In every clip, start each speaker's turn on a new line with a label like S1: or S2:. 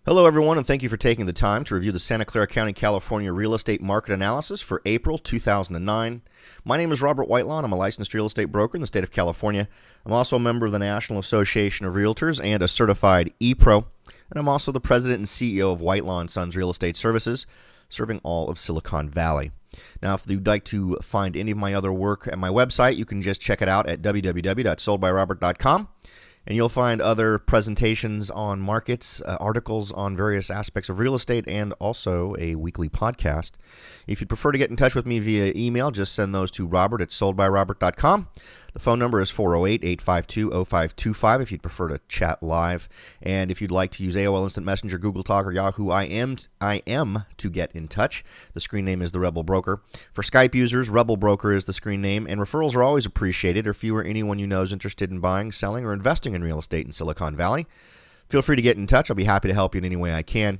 S1: Hello, everyone, and thank you for taking the time to review the Santa Clara County, California real estate market analysis for April 2009. My name is Robert Whitelaw, and I'm a licensed real estate broker in the state of California. I'm also a member of the National Association of Realtors and a certified ePro, and I'm also the president and CEO of Whitelaw & Sons Real Estate Services, serving all of Silicon Valley. Now, if you'd like to find any of my other work at my website, you can just check it out at www.soldbyrobert.com. And you'll find other presentations on markets, articles on various aspects of real estate, and also a weekly podcast. If you'd prefer to get in touch with me via email, just send those to robert@soldbyrobert.com. The phone number is 408-852-0525 if you'd prefer to chat live. And if you'd like to use AOL Instant Messenger, Google Talk, or Yahoo IM to get in touch, the screen name is The Rebel Broker. For Skype users, Rebel Broker is the screen name, and referrals are always appreciated. If you or anyone you know is interested in buying, selling, or investing in real estate in Silicon Valley, feel free to get in touch. I'll be happy to help you in any way I can.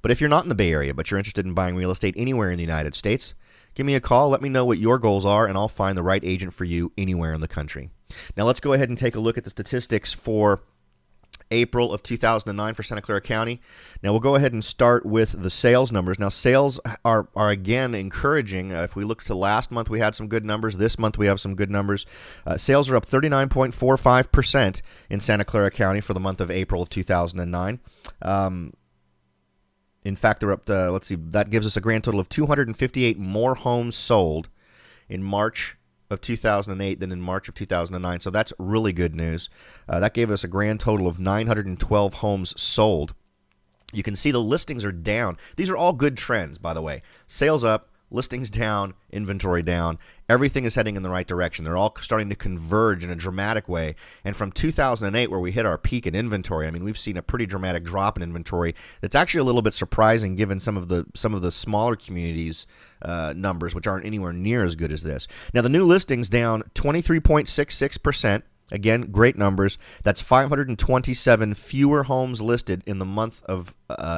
S1: But if you're not in the Bay Area, but you're interested in buying real estate anywhere in the United States, give me a call, let me know what your goals are, and I'll find the right agent for you anywhere in the country. Now let's go ahead and take a look at the statistics for April of 2009 for Santa Clara County. Now we'll go ahead and start with the sales numbers. Now sales are again encouraging. If we look to last month, we had some good numbers. This month we have some good numbers. Sales are up 39.45% in Santa Clara County for the month of April of 2009. In fact, they're up to, let's see, that gives us a grand total of 258 more homes sold in March of 2008 than in March of 2009. So that's really good news. That gave us a grand total of 912 homes sold. You can see the listings are down. These are all good trends, by the way. Sales up, listings down, inventory down. Everything is heading in the right direction. They're all starting to converge in a dramatic way. And from 2008, where we hit our peak in inventory, I mean, we've seen a pretty dramatic drop in inventory. That's actually a little bit surprising given some of the smaller communities' numbers, which aren't anywhere near as good as this. Now, the new listings down 23.66%. Again, great numbers. That's 527 fewer homes listed in the month of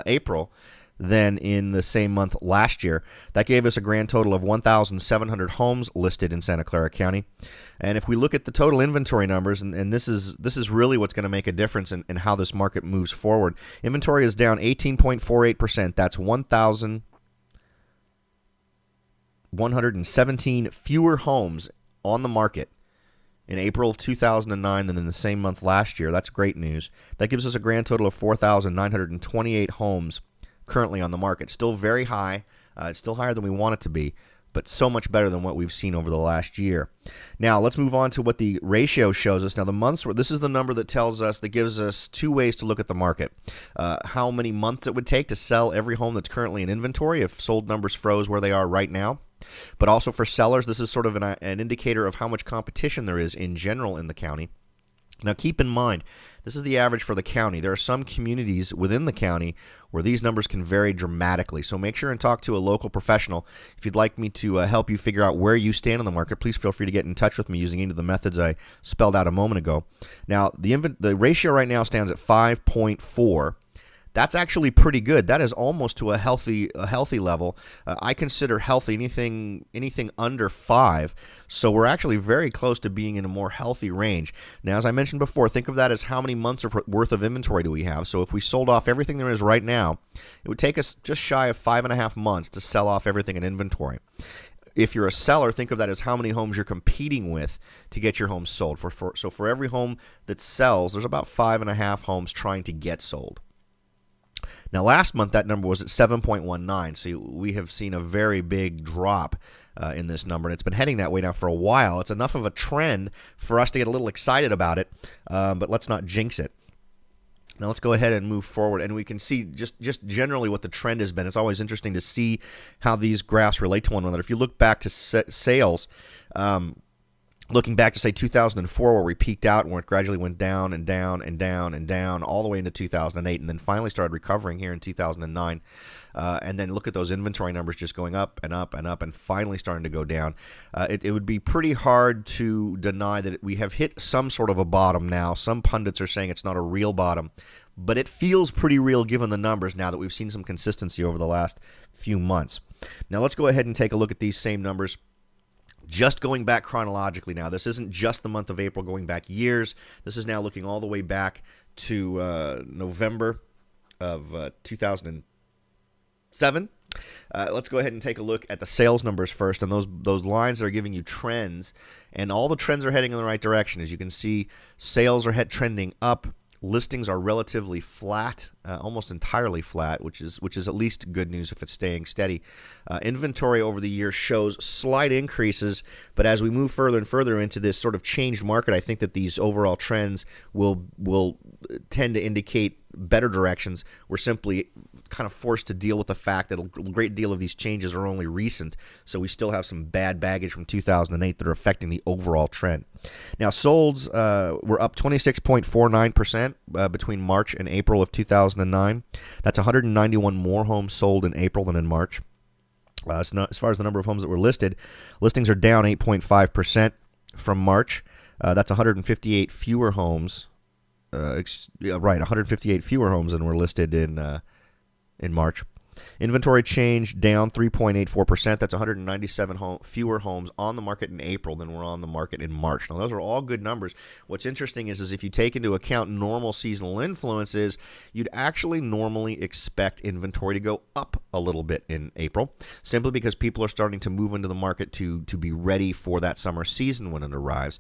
S1: April than in the same month last year. That gave us a grand total of 1,700 homes listed in Santa Clara County. And if we look at the total inventory numbers, and this is really what's going to make a difference in how this market moves forward. Inventory is down 18.48%. That's 1,117 fewer homes on the market in April of 2009 than in the same month last year. That's great news. That gives us a grand total of 4,928 homes currently on the market. Still very high. It's still higher than we want it to be, but so much better than what we've seen over the last year. Now, let's move on to what the ratio shows us. Now, the months, this is the number that gives us two ways to look at the market. How many months it would take to sell every home that's currently in inventory if sold numbers froze where they are right now. But also for sellers, this is sort of an indicator of how much competition there is in general in the county. Now, keep in mind, this is the average for the county. There are some communities within the county where these numbers can vary dramatically. So make sure and talk to a local professional. If you'd like me to help you figure out where you stand in the market, please feel free to get in touch with me using any of the methods I spelled out a moment ago. Now, the ratio right now stands at 5.4. That's actually pretty good. That is almost to a healthy level. I consider healthy anything under 5. So we're actually very close to being in a more healthy range. Now, as I mentioned before, think of that as how many months worth of inventory do we have. So if we sold off everything there is right now, it would take us just shy of 5.5 months to sell off everything in inventory. If you're a seller, think of that as how many homes you're competing with to get your home sold. So for every home that sells, there's about 5.5 homes trying to get sold. Now, last month, that number was at 7.19, so we have seen a very big drop in this number, and it's been heading that way now for a while. It's enough of a trend for us to get a little excited about it, but let's not jinx it. Now, let's go ahead and move forward, and we can see just generally what the trend has been. It's always interesting to see how these graphs relate to one another. If you look back to sales, looking back to, say, 2004, where we peaked out and where it gradually went down and down and down and down all the way into 2008, and then finally started recovering here in 2009. And then look at those inventory numbers just going up and up and up and finally starting to go down. It would be pretty hard to deny that we have hit some sort of a bottom now. Some pundits are saying it's not a real bottom, but it feels pretty real given the numbers now that we've seen some consistency over the last few months. Now, let's go ahead and take a look at these same numbers. Just going back chronologically now. This isn't just the month of April going back years. This is now looking all the way back to November 2007. Let's go ahead and take a look at the sales numbers first, and those lines are giving you trends, and all the trends are heading in the right direction. As you can see, sales are trending up. Listings are relatively flat, almost entirely flat, which is at least good news if it's staying steady. Inventory over the year shows slight increases, but as we move further and further into this sort of changed market, I think that these overall trends will tend to indicate better directions. We're simply kind of forced to deal with the fact that a great deal of these changes are only recent, so we still have some bad baggage from 2008 that are affecting the overall trend. Now, solds were up 26.49% between March and April of 2009. That's 191 more homes sold in April than in March. As far as the number of homes that were listed, listings are down 8.5% from March. That's 158 fewer homes. 158 fewer homes than were listed in March. Inventory change down 3.84%. That's 197 fewer homes on the market in April than were on the market in March. Now, those are all good numbers. What's interesting is if you take into account normal seasonal influences, you'd actually normally expect inventory to go up a little bit in April, simply because people are starting to move into the market to be ready for that summer season when it arrives.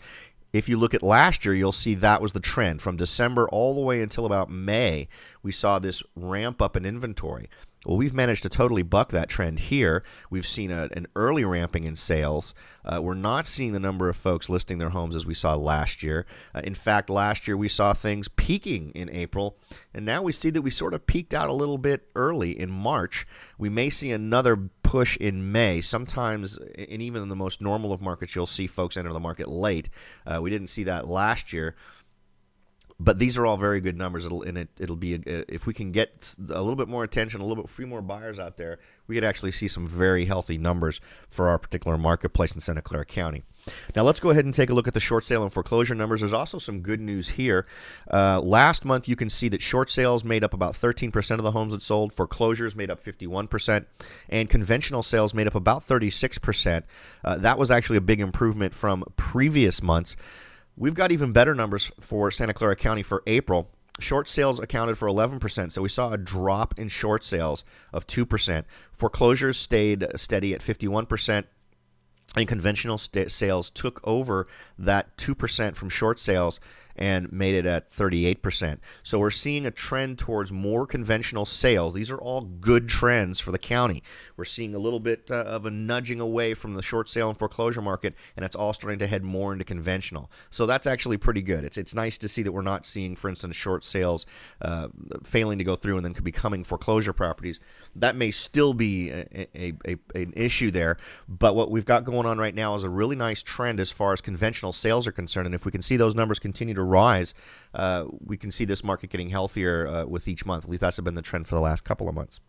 S1: If you look at last year, you'll see that was the trend. From December all the way until about May, we saw this ramp up in inventory. Well, we've managed to totally buck that trend here. We've seen an early ramping in sales. We're not seeing the number of folks listing their homes as we saw last year. In fact, last year we saw things peaking in April, and now we see that we sort of peaked out a little bit early in March. We may see another push in May. Sometimes, and even in the most normal of markets, you'll see folks enter the market late. We didn't see that last year. But these are all very good numbers. It'll be if we can get a little bit more attention, a few more buyers out there, we could actually see some very healthy numbers for our particular marketplace in Santa Clara County. Now let's go ahead and take a look at the short sale and foreclosure numbers. There's also some good news here. Last month, you can see that short sales made up about 13% of the homes that sold, foreclosures made up 51%, and conventional sales made up about 36%. That was actually a big improvement from previous months. We've got even better numbers for Santa Clara County for April. Short sales accounted for 11%, so we saw a drop in short sales of 2%. Foreclosures stayed steady at 51%, and conventional sales took over that 2% from short sales and made it at 38%. So we're seeing a trend towards more conventional sales. These are all good trends for the county. We're seeing a little bit of a nudging away from the short sale and foreclosure market, and it's all starting to head more into conventional. So that's actually pretty good. It's nice to see that we're not seeing, for instance, short sales failing to go through and then becoming foreclosure properties. That may still be an issue there, but what we've got going on right now is a really nice trend as far as conventional sales are concerned, and if we can see those numbers continue to rise, we can see this market getting healthier with each month. At least that's been the trend for the last couple of months.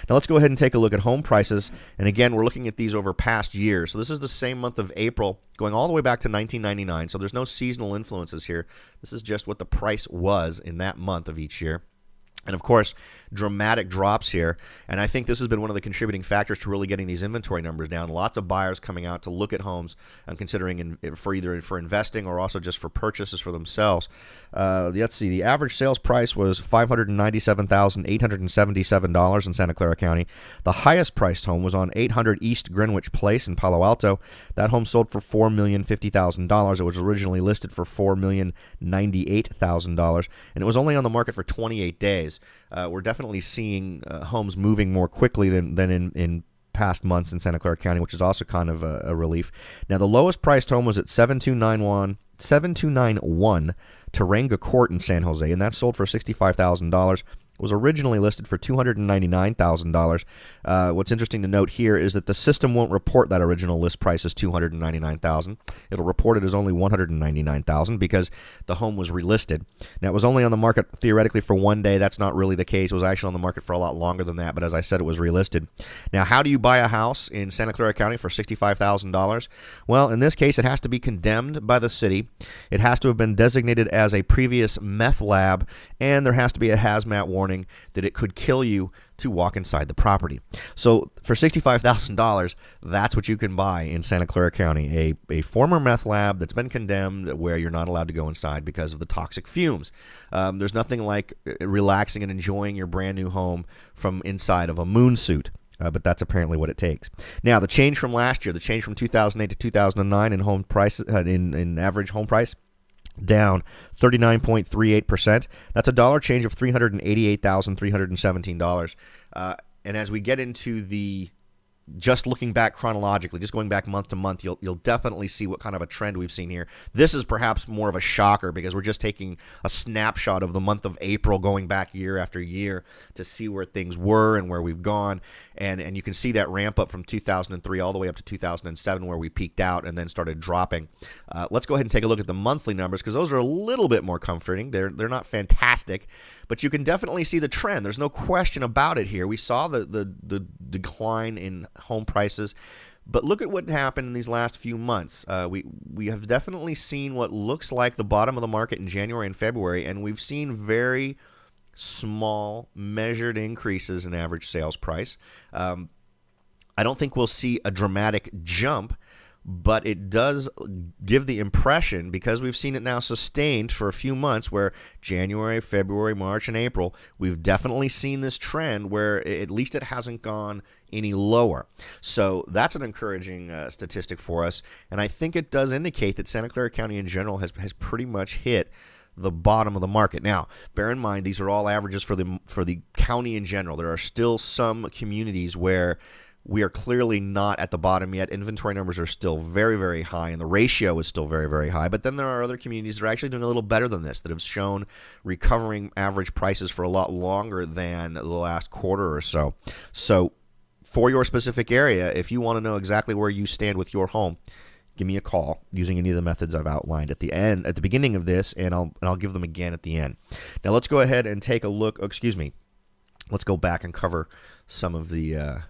S1: Now let's go ahead and take a look at home prices. And again, we're looking at these over past years. So this is the same month of April going all the way back to 1999. So there's no seasonal influences here. This is just what the price was in that month of each year. And of course, dramatic drops here. And I think this has been one of the contributing factors to really getting these inventory numbers down. Lots of buyers coming out to look at homes and considering for either for investing or also just for purchases for themselves. Let's see. The average sales price was $597,877 in Santa Clara County. The highest priced home was on 800 East Greenwich Place in Palo Alto. That home sold for $4,050,000. It was originally listed for $4,098,000, and it was only on the market for 28 days. We're definitely seeing homes moving more quickly than in past months in Santa Clara County, which is also kind of a relief. Now, the lowest priced home was at 7291 Tarenga Court in San Jose, and that sold for $65,000. It was originally listed for $299,000. What's interesting to note here is that the system won't report that original list price as $299,000. It'll report it as only $199,000 because the home was relisted. Now, it was only on the market theoretically for one day. That's not really the case. It was actually on the market for a lot longer than that, but as I said, it was relisted. Now, how do you buy a house in Santa Clara County for $65,000? Well, in this case, it has to be condemned by the city. It has to have been designated as a previous meth lab, and there has to be a hazmat warning warning that it could kill you to walk inside the property. So for $65,000, that's what you can buy in Santa Clara County, a former meth lab that's been condemned where you're not allowed to go inside because of the toxic fumes. There's nothing like relaxing and enjoying your brand new home from inside of a moon suit. But that's apparently what it takes. Now, the change from last year, the change from 2008 to 2009 in home price, in average home price, down 39.38%. That's a dollar change of $388,317. And as we get into the just looking back chronologically, just going back month to month, you'll definitely see what kind of a trend we've seen here. This is perhaps more of a shocker because we're just taking a snapshot of the month of April going back year after year to see where things were and where we've gone. And you can see that ramp up from 2003 all the way up to 2007 where we peaked out and then started dropping. Let's go ahead and take a look at the monthly numbers because those are a little bit more comforting. They're not fantastic, but you can definitely see the trend. There's no question about it here. We saw the decline in home prices, but look at what happened in these last few months. We have definitely seen what looks like the bottom of the market in January and February, and we've seen very small, measured increases in average sales price. I don't think we'll see a dramatic jump, but it does give the impression, because we've seen it now sustained for a few months, where January, February, March, and April, we've definitely seen this trend where at least it hasn't gone any lower. So that's an encouraging statistic for us, and I think it does indicate that Santa Clara County in general has pretty much hit the bottom of the market. Now, bear in mind, these are all averages for the county in general. There are still some communities where we are clearly not at the bottom yet. Inventory numbers are still very, very high, and the ratio is still very, very high. But then there are other communities that are actually doing a little better than this, that have shown recovering average prices for a lot longer than the last quarter or so. So for your specific area, if you want to know exactly where you stand with your home, give me a call using any of the methods I've outlined at the beginning of this, and I'll give them again at the end. Now let's go ahead and take a look. Let's go back and cover some of the.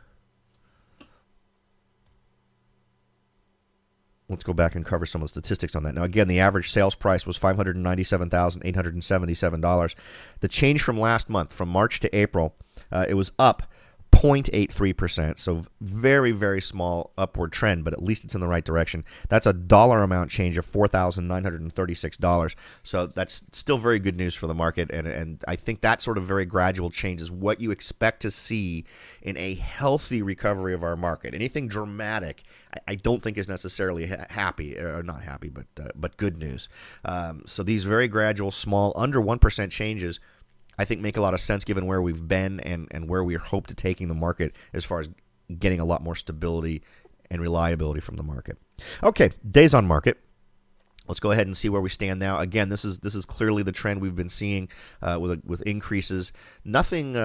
S1: Let's go back and cover some of the statistics on that. Now, again, the average sales price was $597,877. The change from last month, from March to April, it was up 0.83%, so very, very small upward trend, but at least it's in the right direction. That's a dollar amount change of $4,936, so that's still very good news for the market, and I think that sort of very gradual change is what you expect to see in a healthy recovery of our market. Anything dramatic, I don't think is necessarily happy, or not happy, but good news. So these very gradual, small, under 1% changes, I think make a lot of sense given where we've been and where we hope to taking the market as far as getting a lot more stability and reliability from the market. Okay, days on market. Let's go ahead and see where we stand now. Again, this is clearly the trend we've been seeing with increases. Nothing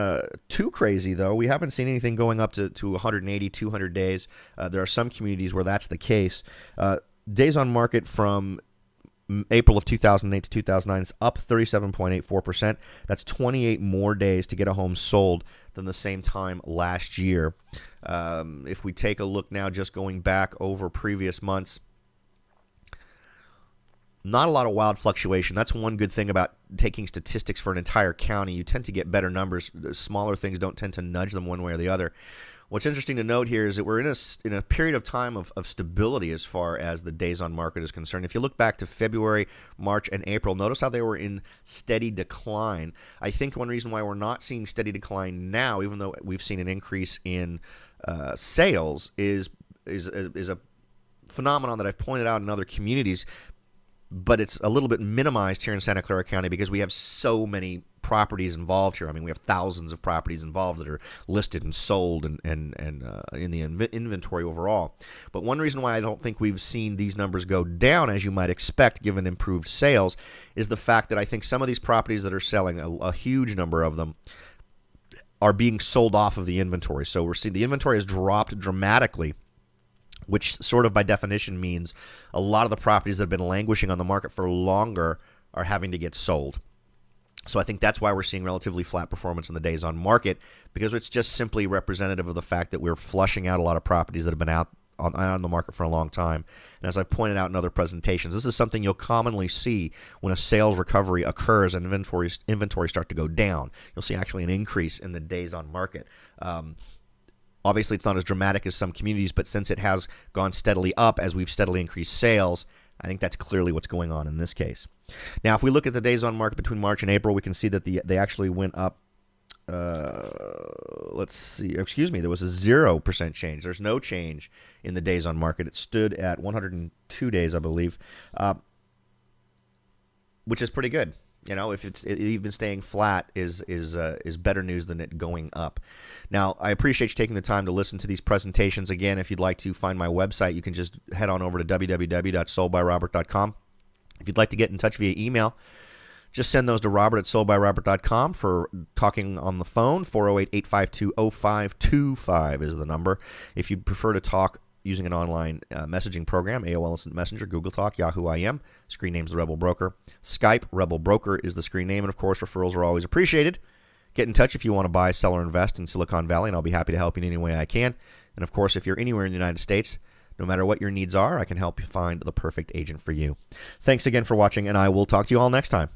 S1: too crazy, though. We haven't seen anything going up to 180, 200 days. There are some communities where that's the case. Days on market from April of 2008 to 2009 is up 37.84%. That's 28 more days to get a home sold than the same time last year. If we take a look now, just going back over previous months, not a lot of wild fluctuation. That's one good thing about taking statistics for an entire county. You tend to get better numbers. Smaller things don't tend to nudge them one way or the other. What's interesting to note here is that we're in a period of time of stability as far as the days on market is concerned. If you look back to February, March, and April, notice how they were in steady decline. I think one reason why we're not seeing steady decline now, even though we've seen an increase in sales, is a phenomenon that I've pointed out in other communities, but it's a little bit minimized here in Santa Clara County because we have so many properties involved here. I mean, we have thousands of properties involved that are listed and sold and in the inventory overall. But one reason why I don't think we've seen these numbers go down, as you might expect, given improved sales, is the fact that I think some of these properties that are selling, a huge number of them, are being sold off of the inventory. So we're seeing the inventory has dropped dramatically, which sort of by definition means a lot of the properties that have been languishing on the market for longer are having to get sold. So I think that's why we're seeing relatively flat performance in the days on market, because it's just simply representative of the fact that we're flushing out a lot of properties that have been out on the market for a long time. And as I've pointed out in other presentations, this is something you'll commonly see when a sales recovery occurs and inventory start to go down. You'll see actually an increase in the days on market. Obviously, it's not as dramatic as some communities, but since it has gone steadily up as we've steadily increased sales, I think that's clearly what's going on in this case. Now, if we look at the days on market between March and April, we can see that they actually went up. Let's see. Excuse me. There was a 0% change. There's no change in the days on market. It stood at 102 days, I believe, which is pretty good. You know, if it's even staying flat is better news than it going up. Now, I appreciate you taking the time to listen to these presentations. Again, if you'd like to find my website, you can just head on over to www.soldbyrobert.com. If you'd like to get in touch via email, just send those to robert@soldbyrobert.com. For talking on the phone, 408-852-0525 is the number. If you'd prefer to talk using an online messaging program, AOL Instant Messenger, Google Talk, Yahoo IM, screen name's The Rebel Broker. Skype, Rebel Broker is the screen name, and of course, referrals are always appreciated. Get in touch if you want to buy, sell, or invest in Silicon Valley, and I'll be happy to help you in any way I can. And of course, if you're anywhere in the United States, no matter what your needs are, I can help you find the perfect agent for you. Thanks again for watching, and I will talk to you all next time.